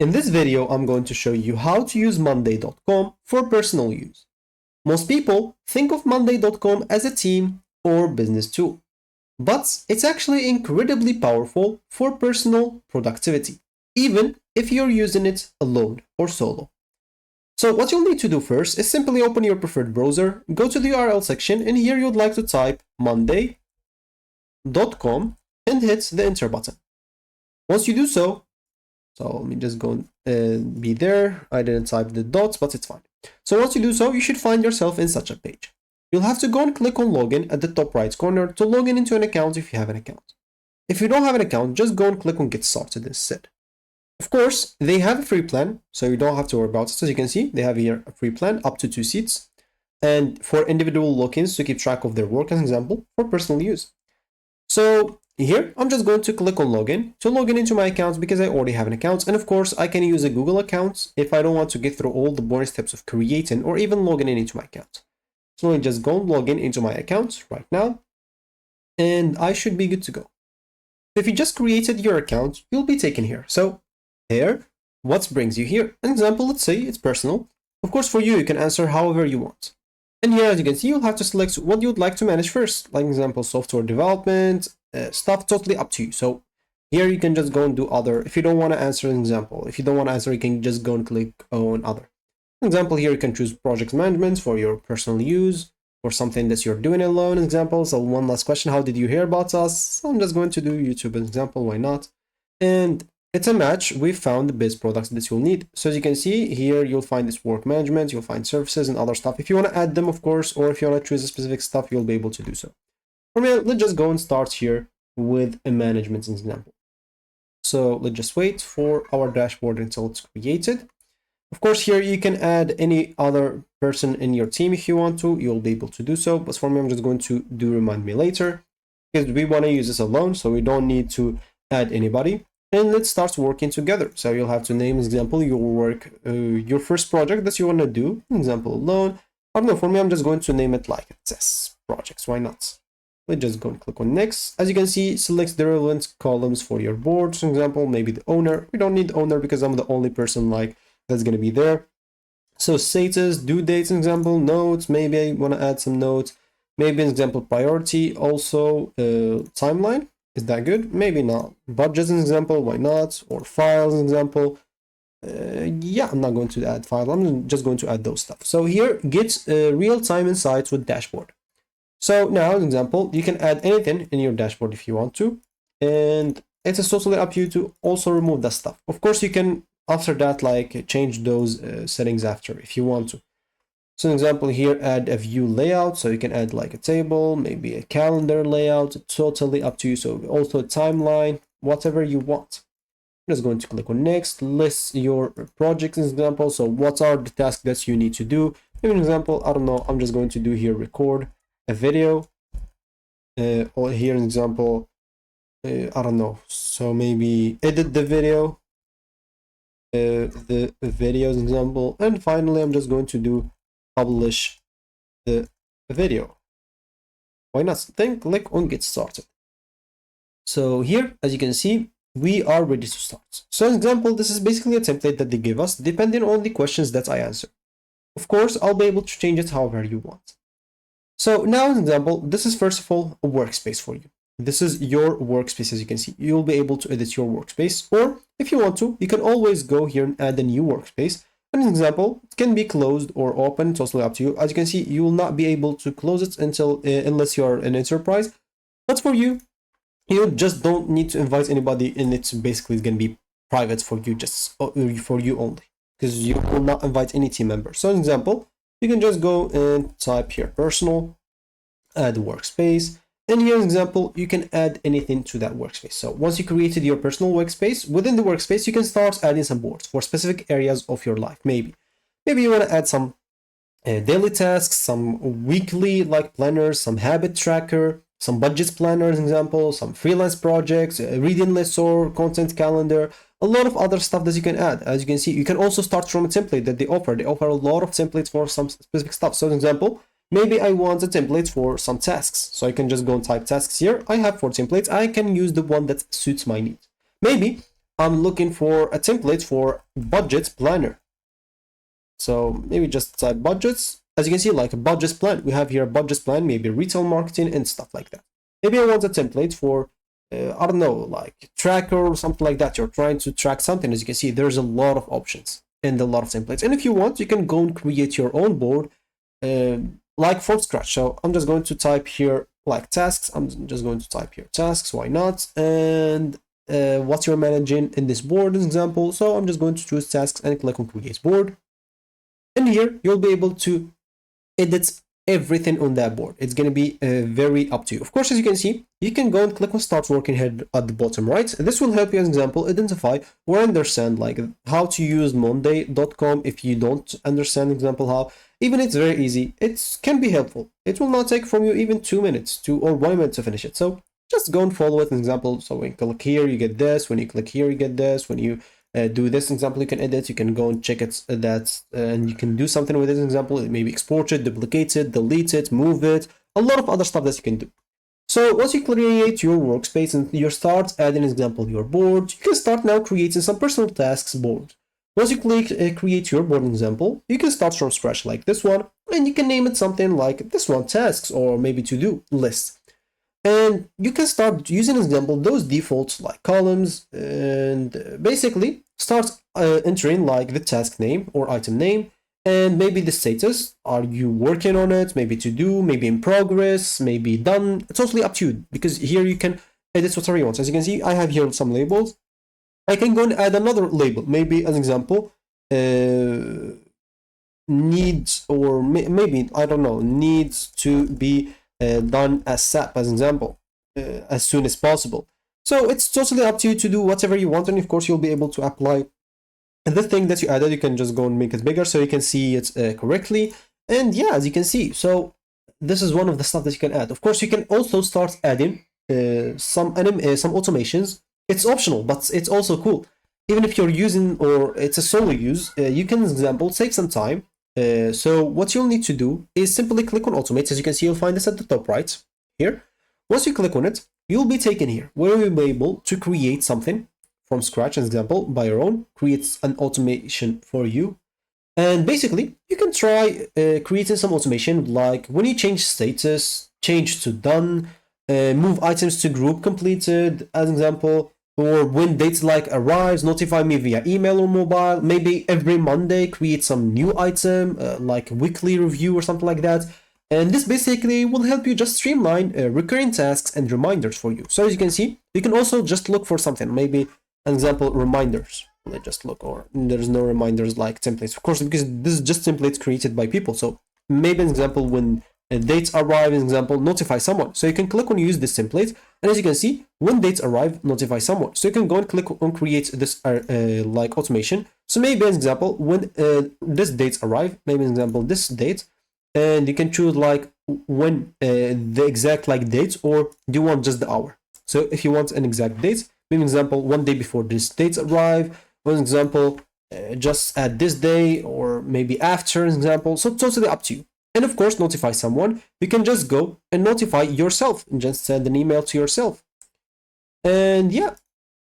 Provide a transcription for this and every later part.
In this video, I'm going to show you how to use Monday.com for personal use. Most people think of Monday.com as a team or business tool, but it's actually incredibly powerful for personal productivity, even if you're using it alone or solo. So what you'll need to do first is simply open your preferred browser, go to the URL section, and here you'd like to type Monday.com and hit the enter button. Once you do so let me just go and be there. I didn't type the dots, but it's fine. So once you do so, you should find yourself in such a page. You'll have to go and click on login at the top right corner to log in into an account if you have an account. If you don't have an account, just go and click on get started instead. Of course, they have a free plan, so you don't have to worry about it. As you can see, they have here a free plan up to 2 seats and for individual logins to keep track of their work, as an example, for personal use. So here, I'm just going to click on login to log in into my account because I already have an account. And of course, I can use a Google account if I don't want to get through all the boring steps of creating or even logging in into my account. So let me just go and log in into my account right now, and I should be good to go. If you just created your account, you'll be taken here. So here, what brings you here? An example, let's say it's personal. Of course, for you, you can answer however you want. And here, as you can see, you'll have to select what you'd like to manage first. Like example, software development, stuff totally up to you. So here you can just go and do other. If you don't want to answer an example, if you don't want to answer, you can just go and click on other. For example, here you can choose project management for your personal use or something that you're doing alone. Example. So one last question, how did you hear about us? So I'm just going to do YouTube as example, why not? And it's a match. We found the best products that you'll need. So as you can see here, you'll find this work management, you'll find services and other stuff. If you want to add them, of course, or if you want to choose a specific stuff, you'll be able to do so. For me, let's just go and start here with a management example. So let's just wait for our dashboard until it's created. Of course, here you can add any other person in your team if you want to, you'll be able to do so. But for me, I'm just going to do remind me later because we want to use this alone, so we don't need to add anybody. And let's start working together. So you'll have to name, example, your work, your first project that you want to do. Example alone. I don't know, for me, I'm just going to name it like test projects. Why not? Let's just go and click on next. As you can see, select the relevant columns for your board. For example, maybe the owner. We don't need the owner because I'm the only person like that's going to be there. So status, due dates, example, notes. Maybe I want to add some notes. Maybe an example priority. Also timeline. Is that good? Maybe not. Budget, an example, why not? Or files, an example. Yeah, I'm not going to add file. I'm just going to add those stuff. So here, get real-time insights with dashboard. So now, an example, you can add anything in your dashboard if you want to. And it is totally up to you to also remove that stuff. Of course, you can, after that, like change those settings after if you want to. So an example here, add a view layout. So you can add like a table, maybe a calendar layout, totally up to you. So also a timeline, whatever you want. I'm just going to click on next, list your projects example. So what are the tasks that you need to do? Maybe an example, I don't know, I'm just going to do here, record a video, or here an example, I don't know. So maybe edit the video, the videos example. And finally, I'm just going to do publish the video. Why not? Then click on get started. So here, as you can see, we are ready to start. So an example, this is basically a template that they give us depending on the questions that I answer. Of course, I'll be able to change it however you want. So now, an example, this is first of all a workspace for you. This is your workspace. As you can see, you'll be able to edit your workspace, or if you want to, you can always go here and add a new workspace. An example, it can be closed or open, totally up to you. As you can see, you will not be able to close it until unless you are an enterprise. But for you, you just don't need to invite anybody, and it's basically going to be private for you, just for you only, because you will not invite any team member. So, an example, you can just go and type here personal, add workspace. And here, an example, you can add anything to that workspace. So once you created your personal workspace, within the workspace, you can start adding some boards for specific areas of your life. Maybe you want to add some daily tasks, some weekly like planners, some habit tracker, some budget planners, example, some freelance projects, reading lists or content calendar, a lot of other stuff that you can add. As you can see, you can also start from a template that they offer. They offer a lot of templates for some specific stuff. So, for example, maybe I want a template for some tasks. So I can just go and type tasks here. I have 4 templates. I can use the one that suits my needs. Maybe I'm looking for a template for budget planner. So maybe just type budgets. As you can see, like a budget plan, we have here a budget plan, maybe retail marketing and stuff like that. Maybe I want a template for, I don't know, like tracker or something like that. You're trying to track something. As you can see, there's a lot of options and a lot of templates. And if you want, you can go and create your own board, like from scratch. So I'm just going to type here like tasks. I'm just going to type here tasks. Why not? And what you're managing in this board example. So I'm just going to choose tasks and click on create board. And here you'll be able to edit everything on that board. It's going to be very up to you. Of course, as you can see, you can go and click on start working here at the bottom right. This will help you, as an example, identify or understand like how to use monday.com if you don't understand, example, how. Even it's very easy. It can be helpful. It will not take from you even 2 minutes or 1 minute to finish it. So just go and follow it, an example. So when you click here, you get this. When you click here, you get this. When you do this example, you can edit, you can go and check it, and you can do something with this example, maybe export it, duplicate it, delete it, move it, a lot of other stuff that you can do. So once you create your workspace and you start adding, example, your board, you can start now creating some personal tasks board. Once you click create your board example, you can start from scratch like this one, and you can name it something like this one, tasks, or maybe to-do list. And you can start using, example, those defaults like columns, and basically start entering like the task name or item name, and maybe the status. Are you working on it? Maybe to do, maybe in progress, maybe done. It's totally up to you, because here you can edit whatever you want. As you can see, I have here some labels. I can go and add another label, maybe as an example, needs, or maybe, I don't know, needs to be done as SAP, as an example, as soon as possible. So it's totally up to you to do whatever you want, and of course you'll be able to apply the thing that you added. You can just go and make it bigger so you can see it correctly. And yeah, as you can see, so this is one of the stuff that you can add. Of course, you can also start adding some automations. It's optional, but it's also cool. Even if you're using, or it's a solo use, you can, for example, save some time. So what you'll need to do is simply click on automate. As you can see, you'll find this at the top right here. Once you click on it, you'll be taken here where you'll be able to create something from scratch, as an example, by your own, creates an automation for you. And basically, you can try creating some automation, like when you change status, change to done, move items to group completed, as an example, or when dates like arrives, notify me via email or mobile. Maybe every Monday, create some new item, like weekly review or something like that. And this basically will help you just streamline recurring tasks and reminders for you. So as you can see, you can also just look for something, maybe an example, reminders. Let's just look, or there's no reminders like templates, of course, because this is just templates created by people. So maybe an example, when dates arrive, an example, notify someone. So you can click on use this template, and as you can see, when dates arrive, notify someone. So you can go and click on create this like automation. So maybe an example, when this dates arrive, maybe an example, this date, and you can choose like when the exact like date, or do you want just the hour? So if you want an exact date, maybe an example, one day before this dates arrive, for example, just at this day, or maybe after, an example. So totally up to you. And of course, notify someone. You can just go and notify yourself and just send an email to yourself. And yeah,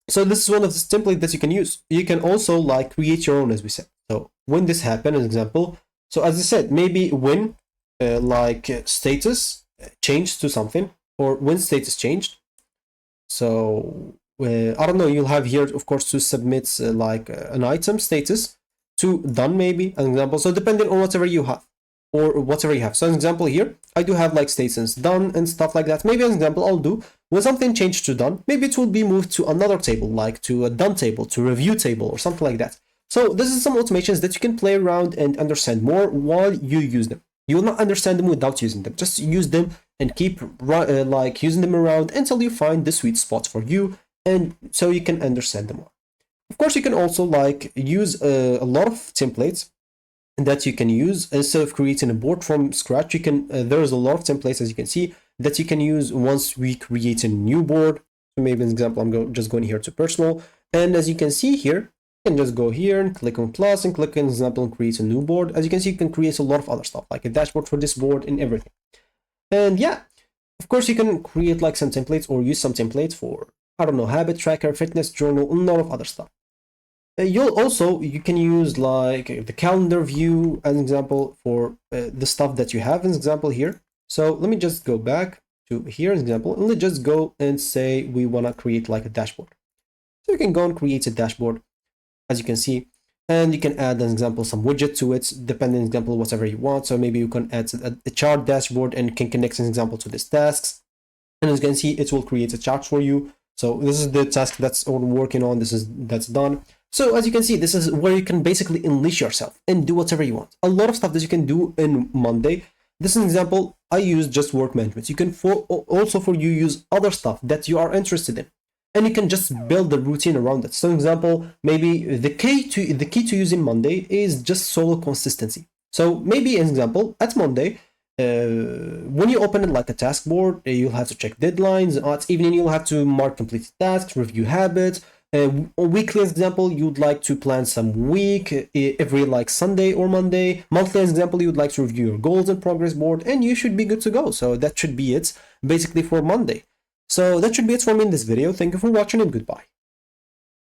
so this is one of the templates that you can use. You can also like create your own, as we said. So when this happens, an example. So as I said, maybe when status changed to something, or when status changed. So I don't know, you'll have here, of course, to submit like an item status to done, maybe an example. So depending on whatever you have, or whatever you have. So an example here, I do have like status done and stuff like that. Maybe an example I'll do, when something changed to done, maybe it will be moved to another table, like to a done table, to review table, or something like that. So this is some automations that you can play around and understand more while you use them. You will not understand them without using them. Just use them and keep like using them around until you find the sweet spot for you, and so you can understand them more. Of course, you can also like use a lot of templates that you can use instead of creating a board from scratch. You can there's a lot of templates, as you can see, that you can use once we create a new board. So maybe an example, I'm just going here to personal, and as you can see here, you can just go here and click on plus and click on example and create a new board. As you can see, you can create a lot of other stuff, like a dashboard for this board and everything. And yeah, of course, you can create like some templates or use some templates for I don't know, habit tracker, fitness journal, a lot of other stuff. You can use like the calendar view as an example for the stuff that you have as an example here. So let me just go back to here as an example, and let's just go and say we want to create like a dashboard. So you can go and create a dashboard, as you can see, and you can add an example some widget to it, depending on example whatever you want. So maybe you can add a chart dashboard and can connect an example to this tasks, and as you can see, it will create a chart for you. So this is the task that's we're working on. That's done. So as you can see, this is where you can basically unleash yourself and do whatever you want. A lot of stuff that you can do in Monday. This is an example. I use just work management. You can also for you use other stuff that you are interested in, and you can just build the routine around it. So, for example, maybe the key to using Monday is just solo consistency. So maybe an example at Monday, when you open it like a task board, you'll have to check deadlines. At evening, you'll have to mark completed tasks, review habits. Weekly example, you'd like to plan some week every like Sunday or Monday. Monthly example, you'd like to review your goals and progress board, and you should be good to go. So that should be it basically for Monday. So that should be it for me in this video. Thank you for watching and goodbye.